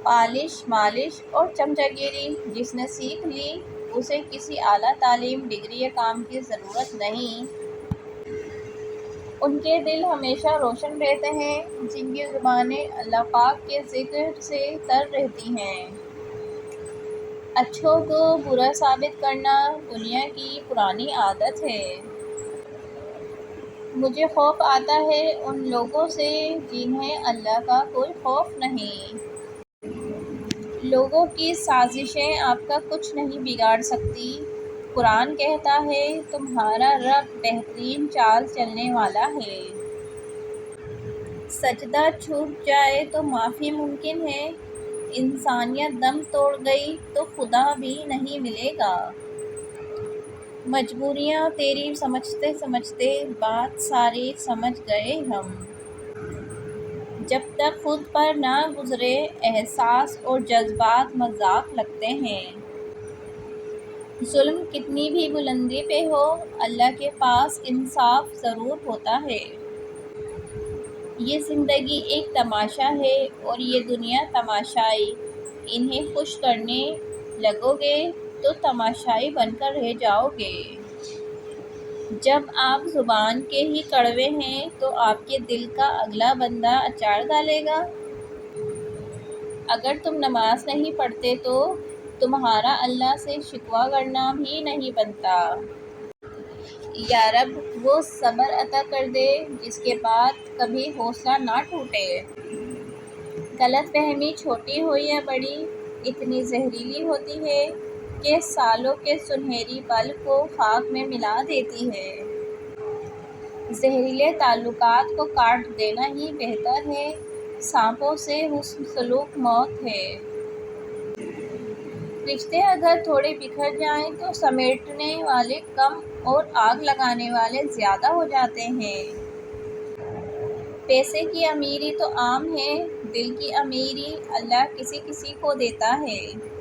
Polish مالش اور چمچاگیری جس نے سیکھ لی اسے کسی اعلیٰ تعلیم ڈگری یا کام کی ضرورت نہیں۔ ان کے دل ہمیشہ روشن رہتے ہیں جن کی زبانیں اللہ پاک کے ذکر سے تر رہتی ہیں۔ اچھوں کو برا ثابت کرنا دنیا کی پرانی عادت ہے۔ مجھے خوف آتا ہے ان لوگوں سے جنہیں اللہ کا کوئی خوف نہیں۔ لوگوں کی سازشیں آپ کا کچھ نہیں بگاڑ سکتی۔ قرآن کہتا ہے تمہارا رب بہترین چال چلنے والا ہے۔ سجدہ چھوٹ جائے تو معافی ممکن ہے، انسانیت دم توڑ گئی تو خدا بھی نہیں ملے گا۔ مجبوریاں تیری سمجھتے سمجھتے بات ساری سمجھ گئے ہم۔ جب تک خود پر نہ گزرے احساس اور جذبات مذاق لگتے ہیں۔ ظلم کتنی بھی بلندی پہ ہو اللہ کے پاس انصاف ضرور ہوتا ہے۔ یہ زندگی ایک تماشا ہے اور یہ دنیا تماشائی، انہیں خوش کرنے لگو گے تو تماشائی بن کر رہ جاؤ گے۔ جب آپ زبان کے ہی کڑوے ہیں تو آپ کے دل کا اگلا بندہ اچار ڈالے گا۔ اگر تم نماز نہیں پڑھتے تو تمہارا اللہ سے شکوہ کرنا بھی نہیں بنتا۔ یا رب وہ صبر عطا کر دے جس کے بعد کبھی حوصلہ نہ ٹوٹے۔ غلط فہمی چھوٹی ہو یا بڑی اتنی زہریلی ہوتی ہے کہ سالوں کے سنہری پل کو خاک میں ملا دیتی ہے۔ زہریلے تعلقات کو کاٹ دینا ہی بہتر ہے، سانپوں سے حسن سلوک موت ہے۔ رشتے اگر تھوڑے بکھر جائیں تو سمیٹنے والے کم اور آگ لگانے والے زیادہ ہو جاتے ہیں۔ پیسے کی امیری تو عام ہے، دل کی امیری اللہ کسی کسی کو دیتا ہے۔